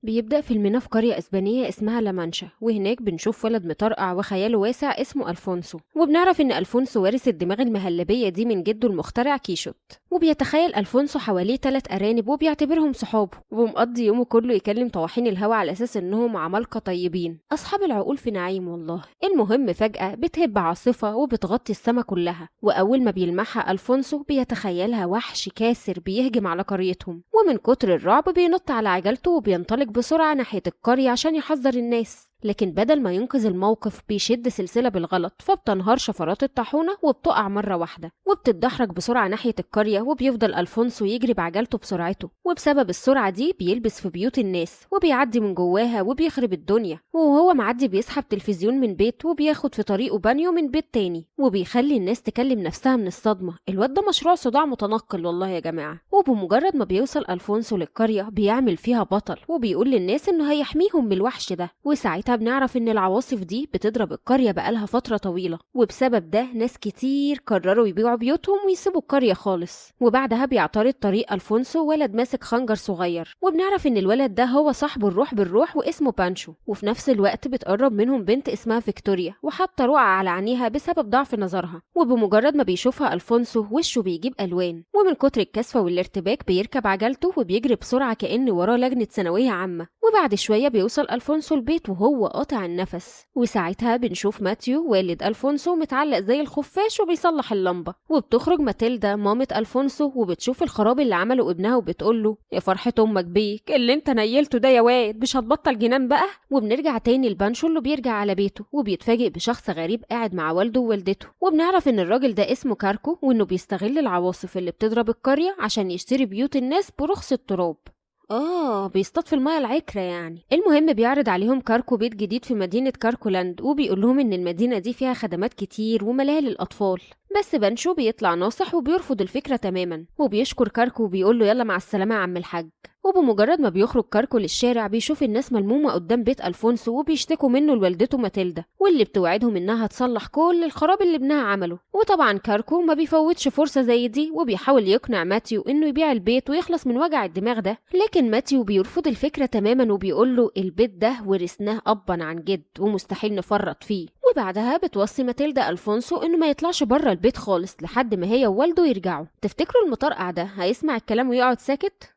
بيبدأ فيلمنا في قرية إسبانية اسمها لامانشا، وهناك بنشوف ولد مطرقع وخياله واسع اسمه ألفونسو، وبنعرف إن ألفونسو وارث الدماغ المهلبية دي من جده المخترع كيشوت. وبيتخيل ألفونسو حواليه 3 أرانب وبيعتبرهم صحابه، ومقضي يومه كله يكلم طواحين الهوا على أساس إنهم عمالقة طيبين أصحاب العقول في نعيم والله. المهم فجأة بتهب عاصفة وبتغطي السما كلها، وأول ما بيلمحها ألفونسو بيتخيلها وحش كاسر بيهجم على قريتهم، ومن كتر الرعب بينط على عجلته وبينطلق بسرعة ناحية القرية عشان يحذر الناس. لكن بدل ما ينقذ الموقف بيشد سلسلة بالغلط، فبتنهار شفرات الطاحونة وبتقع مرة واحدة، وبتتدحرج بسرعة ناحية القرية. وبيفضل ألفونسو يجري بعجلته بسرعته، وبسبب السرعة دي بيلبس في بيوت الناس وبيعدي من جواها وبيخرب الدنيا. وهو معدي بيسحب تلفزيون من بيت وبياخد في طريقه بانيو من بيت تاني، وبيخلي الناس تكلم نفسها من الصدمة. الواد ده مشروع صداع متنقل والله يا جماعة. وبمجرد ما بيوصل ألفونسو للقرية بيعمل فيها بطل، وبيقول للناس إنه هيحميهم من الوحش ده. وساعتها بنعرف إن العواصف دي بتضرب القرية بقالها فترة طويلة، وبسبب ده ناس كتير قرروا يبيعوا بيوتهم ويسيبوا القرية خالص. وبعدها بيعترض طريق ألفونسو ولد ماسك خنجر صغير، وبنعرف إن الولد ده هو صاحبه الروح بالروح واسمه بانشو. وفي نفس الوقت بتقرب منهم بنت اسمها فيكتوريا، وحاطة رقعة على عينيها بسبب ضعف نظرها. وبمجرد ما بيشوفها ألفونسو وشه بيجيب ألوان، ومن كتر الكثفة والارتباك بيركب عجلته وبيجري بسرعة كأن وراه لجنة ثانوية عامة. وبعد شوية بيوصل ألفونسو البيت وهو قاطع النفس، وساعتها بنشوف ماتيو والد ألفونسو متعلق زي الخفاش وبيصلح اللمبة. وبتخرج ماتيلدا مامة ألفونسو وبتشوف الخراب اللي عمله ابنها وبتقوله: يا فرحة أمك بيك، اللي انت نيلته ده يا واد مش هتبطل جنان بقى. وبنرجع تاني لبانشو اللي بيرجع على بيته، وبيتفاجئ بشخص غريب قاعد مع والده ووالدته. وبنعرف ان الراجل ده اسمه كاركو، وانه بيستغل العواصف اللي بتضرب القرية عشان يشتري بيوت الناس برخص التراب. بيصطاد في المايه العكرة يعني. المهم بيعرض عليهم كاركو بيت جديد في مدينة كاركولاند، وبيقول لهم ان المدينة دي فيها خدمات كتير وملاهي للأطفال. بس بانشو بيطلع ناصح وبيرفض الفكرة تماما، وبيشكر كاركو وبيقول له يلا مع السلامة يا عم الحاج. وبمجرد ما بيخرج كاركو للشارع بيشوف الناس ملمومة قدام بيت ألفونسو وبيشتكوا منه لوالدته ماتيلدا، واللي بتوعدهم انها هتصلح كل الخراب اللي ابنها عمله. وطبعا كاركو ما بيفوتش فرصة زي دي، وبيحاول يقنع ماتيو انه يبيع البيت ويخلص من وجع الدماغ ده. لكن ماتيو بيرفض الفكرة تماما وبيقول له البيت ده ورثناه أبا عن جد ومستحيل نفرط فيه. وبعدها بتوصي ماتيلدا ألفونسو انه ما يطلعش بره البيت خالص لحد ما هي ووالده يرجعوا. تفتكروا المطرقع ده هيسمع الكلام ويقعد ساكت؟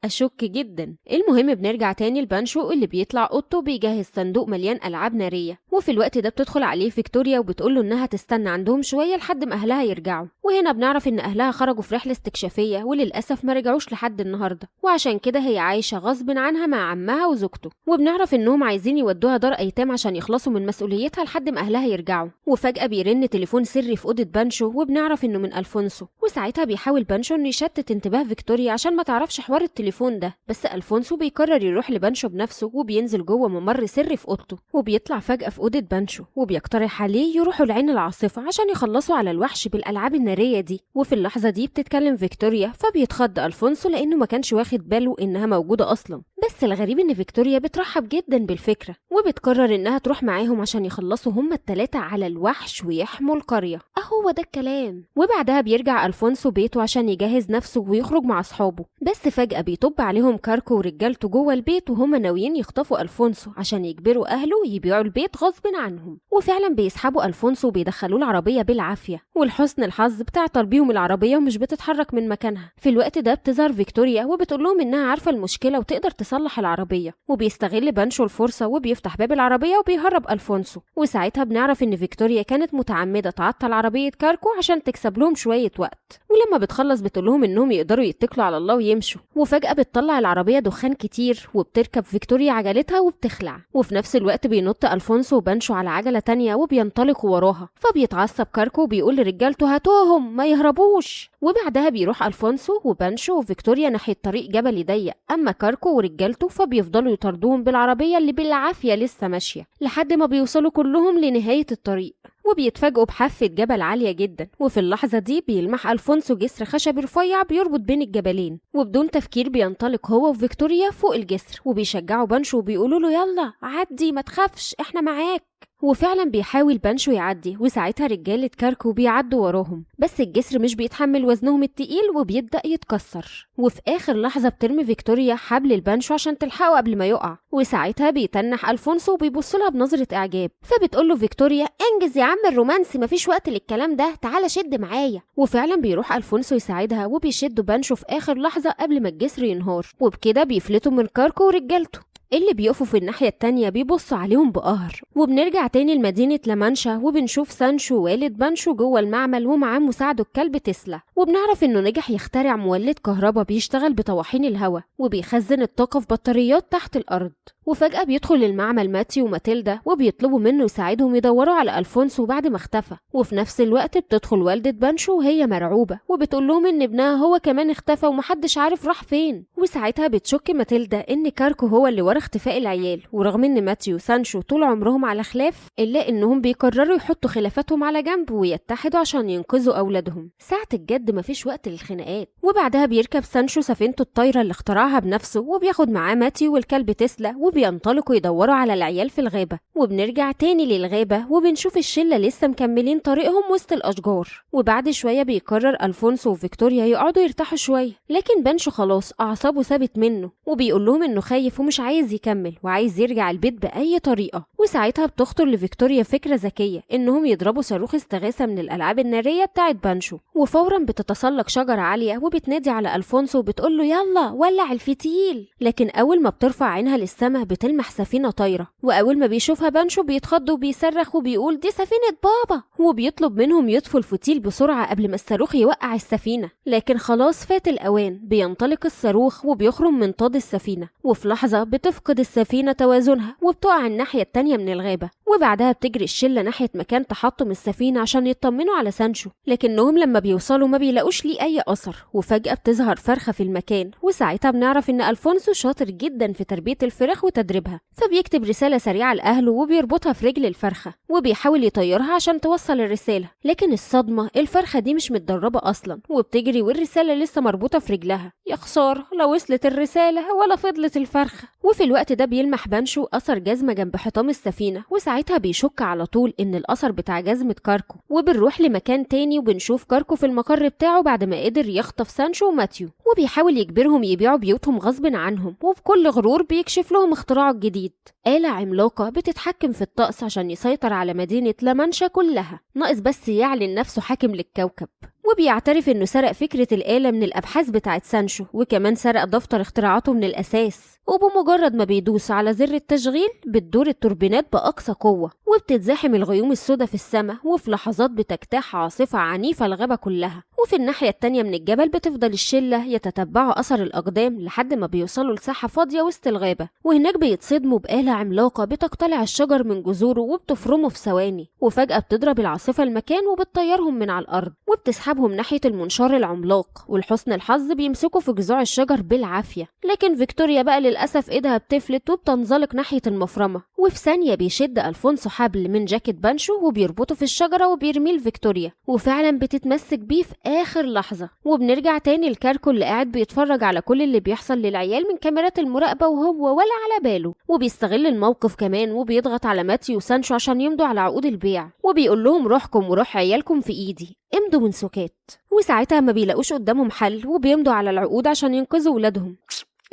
أشك جدا. المهم بنرجع تاني لبانشو اللي بيطلع اوضته بيجهز صندوق مليان ألعاب نارية. وفي الوقت ده بتدخل عليه فيكتوريا وبتقوله انها تستنى عندهم شوية لحد ما اهلها يرجعوا. وهنا بنعرف ان اهلها خرجوا في رحلة استكشافية وللأسف ما رجعوش لحد النهاردة، وعشان كده هي عايشة غصب عنها مع عمها وزوجته. وبنعرف انهم عايزين يودوها دار ايتام عشان يخلصوا من مسؤوليتها لحد ما اهلها يرجعوا. وفجأة بيرن تليفون سري في أوضة بانشو، وبنعرف انه من ألفونسو. وساعتها بيحاول بانشو انه يشتت انتباه فيكتوريا عشان ما تعرفش حوار التليفون ده، بس ألفونسو بيقرر يروح لبانشو بنفسه، وبينزل جوه ممر سري في اوضته. وبيطلع فجأة في أوضة بانشو وبيقترح عليه يروحوا لعين العاصفة عشان يخلصوا على الوحش بالألعاب النارية دي. وفي اللحظة دي بتتكلم فيكتوريا، فبيتخض ألفونسو لأنه ما كانش واخد باله إنها موجودة أصلا. بس الغريب إن فيكتوريا بترحب جدا بالفكرة، وبتقرر إنها تروح معاهم عشان يخلصوا هما ال3 على الوحش ويحموا القرية. أهو ده الكلام. وبعدها بيرجع ألفونسو بيته عشان يجهز نفسه ويخرج مع أصحابه، بس فجأة بيطب عليهم كاركو ورجالته جوه البيت وهم ناويين يخطفوا ألفونسو عشان يجبروا أهله يبيعوا البيت غصب عنهم. وفعلا بيسحبوا ألفونسو وبيدخلوه العربية بالعافية، ولحسن الحظ بتعطل بيهم العربية ومش بتتحرك من مكانها. في الوقت ده بتظهر فيكتوريا وبتقول لهم إنها عارفة المشكلة وتقدر تصلح العربية، وبيستغل بانشو الفرصة وبيفتح باب العربية وبيهرب ألفونسو. وساعتها بنعرف إن فيكتوريا كانت متعمدة تعطل عربية كاركو عشان تكسب لهم شوية وقت. ولما بتخلص بتقول لهم إنهم يقدروا يتكلوا على الله ويمشوا. وفجأة بتطلع العربية دخان كتير، وبتركب فيكتوريا عجلتها وبتخلع. وفي نفس الوقت بينط ألفونسو وبانشو على عجلة تانية وبينطلقوا وراها، فبيتعصب كاركو وبيقول لرجالته هاتوهم ما يهربوش. وبعدها بيروح ألفونسو وبانشو وفيكتوريا ناحية طريق جبلي ضيق، أما كاركو ورجالته فبيفضلوا يطاردوهم بالعربية اللي بالعافية لسه ماشية لحد ما بيوصلوا كلهم لنهاية الطريق. وبيتفاجئوا بحافة جبل عالية جدا، وفي اللحظة دي بيلمح ألفونسو جسر خشبي رفيع بيربط بين الجبلين، وبدون تفكير بينطلق هو وفيكتوريا فوق الجسر، وبيشجعوا بانشو وبيقولوا له يلا عدي ما تخافش احنا معاك. وفعلا بيحاول بانشو يعدي، وساعتها رجالة كاركو بيعدوا وراهم، بس الجسر مش بيتحمل وزنهم التقيل وبيبدأ يتكسر. وفي آخر لحظة بترمي فيكتوريا حبل البانشو عشان تلحقه قبل ما يقع، وساعتها بيتنح ألفونسو وبيبصلها بنظرة إعجاب، فبتقوله فيكتوريا انجز يا عم الرومانسي، مفيش وقت للكلام ده، تعالى شد معايا. وفعلا بيروح ألفونسو يساعدها وبيشدوا بانشو في آخر لحظة قبل ما الجسر ينهار، وبكده بيفلتوا من كاركو ورجالته. اللي بيقفوا في الناحية التانية بيبصوا عليهم بقهر. وبنرجع تاني لمدينة لامانشا، وبنشوف سانشو والد بانشو جوه المعمل ومعاه مساعده الكلب تسلا، وبنعرف انه نجح يخترع مولد كهرباء بيشتغل بطواحين الهواء وبيخزن الطاقة في بطاريات تحت الأرض. وفجأة بيدخل المعمل ماتيو وماتيلدا وبيطلبوا منه يساعدهم يدوروا على ألفونسو بعد ما اختفى. وفي نفس الوقت بتدخل والدة بانشو وهي مرعوبة وبتقول لهم ان ابنها هو كمان اختفى ومحدش عارف راح فين. وساعتها بتشك ماتيلدا ان كاركو هو اللي ورا اختفاء العيال، ورغم ان ماتيو وسانشو طول عمرهم على خلاف الا انهم بيقرروا يحطوا خلافاتهم على جنب ويتحدوا عشان ينقذوا اولادهم. ساعة الجد مفيش وقت للخناقات. وبعدها بيركب سانشو سفينته الطايرة اللي اخترعها بنفسه وبياخد معاه ماتيو والكلب تسلا وبينطلقوا يدوروا على العيال في الغابة. وبنرجع تاني للغابة وبنشوف الشلة لسه مكملين طريقهم وسط الأشجار. وبعد شوية بيقرر ألفونسو وفيكتوريا يقعدوا يرتاحوا شوية، لكن بانشو خلاص أعصابه ثابت منه وبيقول لهم إنه خايف ومش عايز يكمل وعايز يرجع البيت بأي طريقة. وساعتها بتخطر لفيكتوريا فكرة ذكية إنهم يضربوا صاروخ استغاثة من الألعاب النارية بتاعت بانشو، وفورا بتتسلق شجرة عالية وبتنادي على ألفونسو وبتقول له يلا ولع الفتيل. لكن أول ما بترفع عينها للسماء بتلمح سفينة طايرة، وأول ما بيشوفها بانشو بيتخض وبيصرخ وبيقول دي سفينة بابا، وبيطلب منهم يطفوا الفتيل بسرعة قبل ما الصاروخ يوقع السفينة. لكن خلاص فات الأوان، بينطلق الصاروخ وبيخرم منطاد السفينة، وفي لحظة بتفقد السفينة توازنها وبتقع الناحية التانية من الغابة. وبعدها بتجري الشلة ناحية مكان تحطم السفينة عشان يطمنوا على سانشو، لكنهم لما بيوصلوا ما بيلاقوش ليه أي أثر. وفجأة بتظهر فرخة في المكان، وساعتها بنعرف إن ألفونسو شاطر جدا في تربية الفراخ وتدريبها، فبيكتب رسالة سريعة لأهله وبيربطها في رجل الفرخة وبيحاول يطيرها عشان توصل الرسالة. لكن الصدمة الفرخة دي مش متدربة أصلا وبتجري والرسالة لسه مربوطة في رجلها. يا خسارة، لو وصلت الرسالة ولا فضلت الفرخة. وفي الوقت ده بيلمح بانشو أثر جزمة جنب حطام السفينة، وساعتها بيشك على طول إن الأثر بتاع جزمة كاركو. وبنروح لمكان تاني وبنشوف كاركو في المقر بتاعه بعد ما قدر يخطف سانشو وماتيو، وبيحاول يجبرهم يبيعوا بيوتهم غصب عنهم، وبكل غرور بيكشف لهم اختراعه الجديد، آلة عملاقة بتتحكم في الطقس عشان يسيطر على مدينة لامانشا كلها، ناقص بس يعلن نفسه حاكم للكوكب. وبيعترف انه سرق فكرة الآلة من الأبحاث بتاعت سانشو، وكمان سرق دفتر اختراعاته من الأساس. وبمجرد ما بيدوس على زر التشغيل بتدور التوربينات بأقصى قوة وبتتزاحم الغيوم السوداء في السماء، وفي لحظات بتجتاح عاصفة عنيفة الغابة كلها. وفي الناحية التانية من الجبل بتفضل الشلة يتتبعوا أثر الأقدام لحد ما بيوصلوا لساحة فاضية وسط الغابة، وهناك بيتصدموا بآلة عملاقة بتقتلع الشجر من جذوره وبتفرمه في ثواني. وفجأة بتضرب العاصفة المكان وبتطيرهم من على الأرض وبتسحبهم ناحية المنشار العملاق، ولحسن الحظ بيمسكوا في جذوع الشجر بالعافية. لكن فيكتوريا بقى للأسف إيدها بتفلت وبتنزلق ناحية المفرمة، وفي ثانية بيشد ألفونسو حبل من جاكيت بانشو وبيربطه في الشجرة وبيرميه لفيكتوريا، وفعلا بتتمسك بيه في آخر لحظة. وبنرجع تاني لكاركو اللي قاعد بيتفرج على كل اللي بيحصل للعيال من كاميرات المراقبة وهو ولا على باله، وبيستغل الموقف كمان وبيضغط على ماتيو وسانشو عشان يمضوا على عقود البيع، وبيقول لهم روحكم وروح عيالكم في إيدي، امضوا من سكات. وساعتها ما بيلاقوش قدامهم حل وبيمضوا على العقود عشان ينقذوا ولادهم.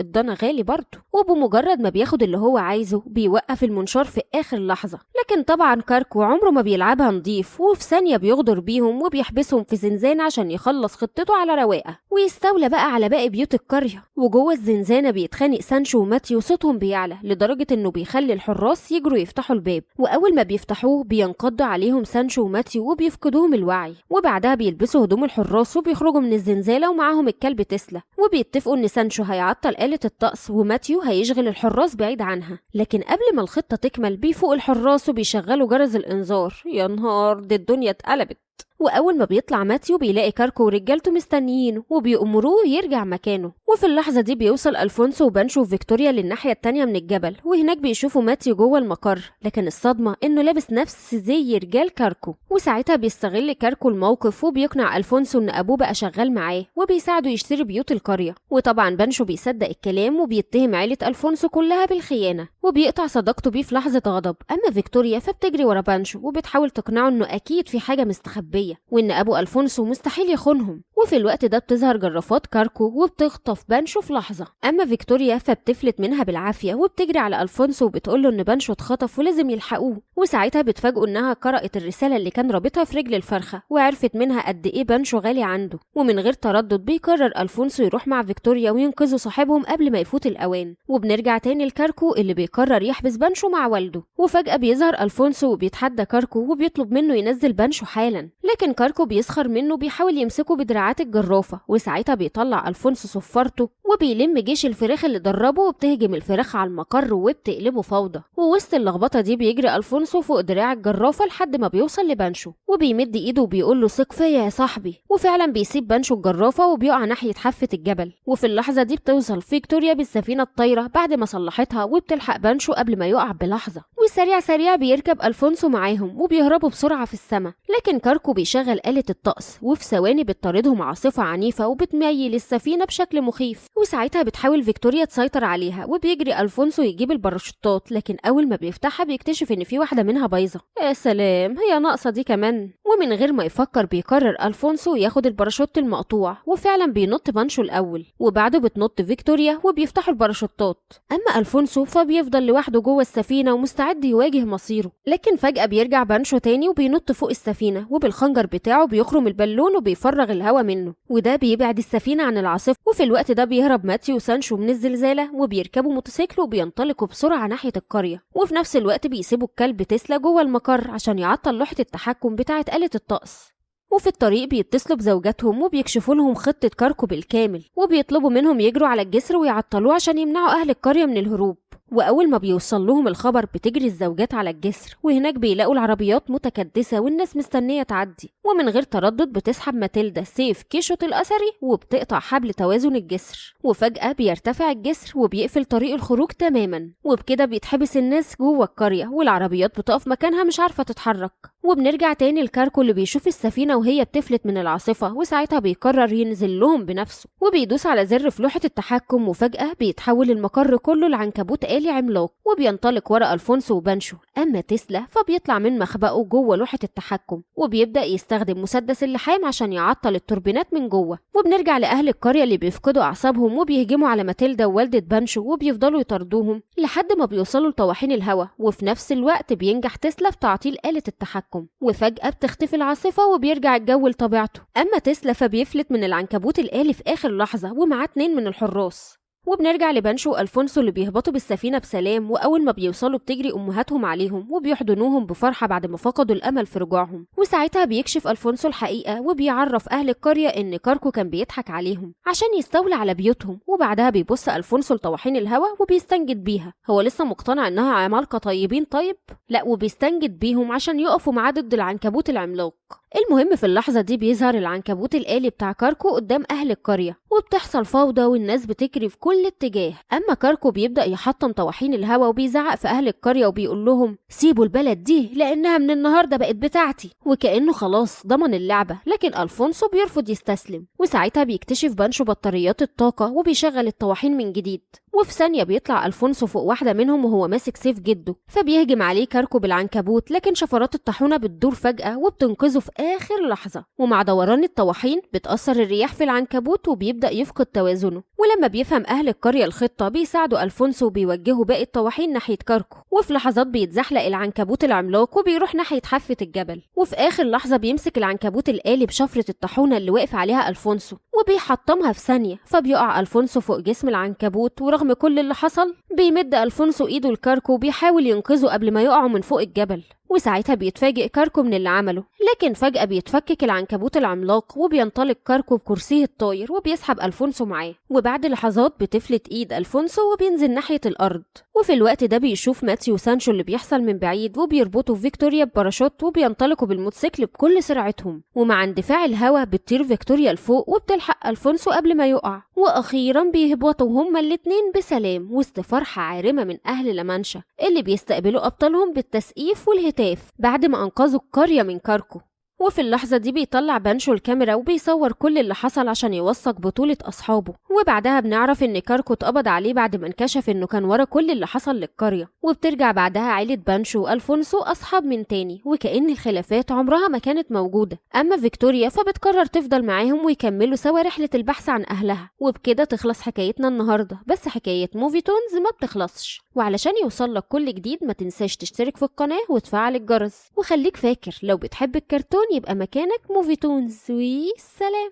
الضنا غالي برضه. وبمجرد ما بياخد اللي هو عايزه بيوقف المنشار في آخر لحظة، لكن طبعا كاركو عمره ما بيلعبها نضيف، وفي ثانية بيغدر بيهم وبيحبسهم في زنزانة عشان يخلص خطته على رواقة ويستولى بقى على باقي بيوت القرية. وجوه الزنزانة بيتخانق سانشو وماتيو، صوتهم بيعلى لدرجة انه بيخلي الحراس يجروا يفتحوا الباب، واول ما بيفتحوه بينقض عليهم سانشو وماتيو وبيفقدوهم الوعي. وبعدها بيلبسوا هدوم الحراس وبيخرجوا من الزنزانة ومعاهم الكلب تسلا، وبيتفقوا ان سانشو هيعطل آلة الطقس وماتيو هيشغل الحراس بعيد عنها. لكن قبل ما الخطة تكمل بيفوق الحراس وبيشغلوا جرس الإنذار. يا نهار، دي الدنيا اتقلبت. وأول ما بيطلع ماتيو بيلاقي كاركو ورجالته مستنيينه وبيأمروه يرجع مكانه. وفي اللحظة دي بيوصل ألفونسو وبانشو وفيكتوريا للناحية التانية من الجبل، وهناك بيشوفوا ماتيو جوه المقر، لكن الصدمة إنه لابس نفس زي رجال كاركو. وساعتها بيستغل كاركو الموقف وبيقنع ألفونسو إن أبوه بقى شغال معاه وبيساعده يشتري بيوت القرية. وطبعا بانشو بيصدق الكلام وبيتهم عيلة ألفونسو كلها بالخيانة وبيقطع صداقته بيه في لحظة غضب. أما فيكتوريا فبتجري ورا بانشو وبتحاول تقنعه إنه أكيد في حاجة مستخبية وإن أبو ألفونسو مستحيل يخونهم. وفي الوقت ده بتظهر جرافات كاركو وبتخطف بانشو في لحظة. أما فيكتوريا فبتفلت منها بالعافية وبتجري على ألفونسو وبتقوله إن بانشو اتخطف ولازم يلحقوه. وساعتها بتفاجئوا إنها قرأت الرسالة اللي كان رابطها في رجل الفرخة وعرفت منها قد إيه بانشو غالي عنده. ومن غير تردد بيقرر ألفونسو يروح مع فيكتوريا وينقذوا صاحبهم قبل ما يفوت الأوان. وبنرجع تاني لكاركو اللي بيقرر يحبس بانشو مع والده. وفجأة بيظهر ألفونسو وبيتحدى كاركو وبيطلب منه ينزل بانشو حالا، لكن كاركو بيسخر منه بيحاول يمسكه بدراعات الجرافة. وساعتها بيطلع ألفونسو صفارته وبيلم جيش الفراخ اللي دربه وبتهجم الفراخ على المقر وبتقلبه فوضى. ووسط اللخبطة دي بيجري ألفونسو فوق دراع الجرافة لحد ما بيوصل لبانشو وبيمد ايده وبيقول له ثق فيا يا صاحبي. وفعلا بيسيب بانشو الجرافة وبيقع ناحية حافة الجبل. وفي اللحظة دي بتوصل فيكتوريا بالسفينة الطايرة بعد ما صلحتها وبتلحق بانشو قبل ما يقع بلحظة. وسريع بيركب ألفونسو معاهم وبيهربوا بسرعة في السماء، لكن كاركو بيشغل آلة الطقس وفي ثواني بتطاردهم عاصفة عنيفة وبتميل السفينة بشكل مخيف. وساعتها بتحاول فيكتوريا تسيطر عليها وبيجري ألفونسو يجيب الباراشوتات، لكن أول ما بيفتحها بيكتشف إن في واحدة منها بايظة. يا سلام، هي ناقصة دي كمان. ومن غير ما يفكر بيقرر ألفونسو ياخد الباراشوت المقطوع، وفعلا بينط بانشو الأول وبعده بتنط فيكتوريا وبيفتحوا الباراشوتات. أما ألفونسو فبيفضل لوحده جوه السفينة ومستعد يواجه مصيره، لكن فجأة بيرجع بانشو تاني وبينط فوق السفينة وبالخنجر بتاعه بيخرم البالون وبيفرغ الهواء منه، وده بيبعد السفينة عن العاصفة. وفي الوقت ده بيهرب ماتيو وسانشو من الزلزالة وبيركبوا موتوسيكل وبينطلقوا بسرعة ناحية القرية. وفي نفس الوقت بيسيبوا الكلب تسلا جوه المقر عشان يعطل لوحة التحكم بتاعة آلة الطقس. وفي الطريق بيتصلوا بزوجاتهم وبيكشفوا لهم خطة كاركو بالكامل وبيطلبوا منهم يجروا على الجسر ويعطلوه عشان يمنعوا أهل القرية من الهروب. وأول ما بيوصل لهم الخبر بتجري الزوجات على الجسر، وهناك بيلاقوا العربيات متكدسة والناس مستنية تعدي. ومن غير تردد بتسحب ماتيلدا سيف كيشوت الأثري وبتقطع حبل توازن الجسر. وفجأة بيرتفع الجسر وبيقفل طريق الخروج تماما، وبكده بيتحبس الناس جوه القرية والعربيات بتقف مكانها مش عارفة تتحرك. وبنرجع تاني لكاركو اللي بيشوف السفينة وهي بتفلت من العاصفة، وساعتها بيقرر ينزل لهم بنفسه وبيدوس على زر في لوحة التحكم، وفجأة بيتحول المقر كله لعنكبوت آلي عملاق وبينطلق ورا ألفونسو وبانشو. أما تسلا فبيطلع من مخبأه جوه لوحة التحكم وبيبدأ يستخدم مسدس اللحام عشان يعطل التوربينات من جوه. وبنرجع لأهل القرية اللي بيفقدوا أعصابهم وبيهجموا على ماتيلدا ووالدة بانشو وبيفضلوا يطاردوهم لحد ما بيوصلوا لطواحين الهواء. وفي نفس الوقت بينجح تسلا في تعطيل آلة التحكم، وفجأة بتختفي العاصفة وبيرجع الجو لطبيعته. أما تسلا فبيفلت من العنكبوت الآلي في آخر لحظة ومعاه 2 من الحراس. وبنرجع لبانشو وألفونسو اللي بيهبطوا بالسفينة بسلام، وأول ما بيوصلوا بتجري أمهاتهم عليهم وبيحضنوهم بفرحة بعد ما فقدوا الأمل في رجوعهم. وساعتها بيكشف ألفونسو الحقيقة وبيعرف أهل القرية إن كاركو كان بيضحك عليهم عشان يستولى على بيوتهم. وبعدها بيبص ألفونسو لطواحين الهواء وبيستنجد بيها. هو لسه مقتنع إنها عمالقة طيبين طيب؟ لا، وبيستنجد بيهم عشان يقفوا معاه ضد العنكبوت العملاق. المهم في اللحظة دي بيظهر العنكبوت الآلي بتاع كاركو قدام أهل القرية وبتحصل فوضى والناس بتجري في كل اتجاه. أما كاركو بيبدأ يحطم طواحين الهوا وبيزعق في أهل القرية وبيقول لهم سيبوا البلد دي لأنها من النهاردة بقت بتاعتي، وكأنه خلاص ضمن اللعبة. لكن ألفونسو بيرفض يستسلم، وساعتها بيكتشف بانشو بطاريات الطاقة وبيشغل الطواحين من جديد. وفي ثانية بيطلع ألفونسو فوق واحدة منهم وهو ماسك سيف جده، فبيهجم عليه كاركو بالعنكبوت، لكن شفرات الطاحونة بتدور فجأة وبتنقذه في آخر لحظة. ومع دوران الطواحين بتأثر الرياح في العنكبوت وبيبدأ يفقد توازنه. ولما بيفهم أهل القرية الخطة بيساعدوا ألفونسو وبيوجهوا باقي الطواحين ناحية كاركو. وفي لحظات بيتزحلق العنكبوت العملاق وبيروح ناحية حافة الجبل. وفي آخر لحظة بيمسك العنكبوت الآلي بشفرة الطاحونة اللي واقف عليها ألفونسو وبيحطمها في ثانية، فبيقع ألفونسو فوق جسم العنكبوت. ورغم كل اللي حصل بيمد ألفونسو إيده لكاركو وبيحاول ينقذه قبل ما يقعوا من فوق الجبل. وساعتها بيتفاجئ كاركو من اللي عمله، لكن فجأة بيتفكك العنكبوت العملاق وبينطلق كاركو بكرسيه الطاير وبيسحب ألفونسو معاه، وبعد لحظات بتفلت إيد ألفونسو وبينزل ناحية الأرض. وفي الوقت ده بيشوف ماتيو سانشو اللي بيحصل من بعيد، وبيربطوا فيكتوريا بباراشوت وبينطلقوا بالموتوسيكل بكل سرعتهم، ومع اندفاع الهواء بتطير فيكتوريا لفوق وبتلحق ألفونسو قبل ما يقع، وأخيرا بيهبطوا هما الاتنين بسلام وسط فرحة عارمة من أهل لامانشا اللي بيستقبلوا أبطالهم بالتسقيف والهتاف بعد ما أنقذوا القرية من كاركو. وفي اللحظة دي بيطلع بانشو الكاميرا وبيصور كل اللي حصل عشان يوثق بطولة أصحابه، وبعدها بنعرف إن كاركو اتقبض عليه بعد ما انكشف إنه كان ورا كل اللي حصل للقرية. وبترجع بعدها عيلة بانشو وألفونسو أصحاب من تاني، وكأن الخلافات عمرها ما كانت موجودة. أما فيكتوريا فبتقرر تفضل معاهم ويكملوا سوا رحلة البحث عن أهلها. وبكده تخلص حكايتنا النهاردة، بس حكاية موفي تونز ما بتخلصش، وعلشان يوصلك كل جديد ما تنساش تشترك في القناة وتفعل الجرس، وخليك فاكر لو بتحب الكرتون يبقى مكانك موفي تونز. والسلام.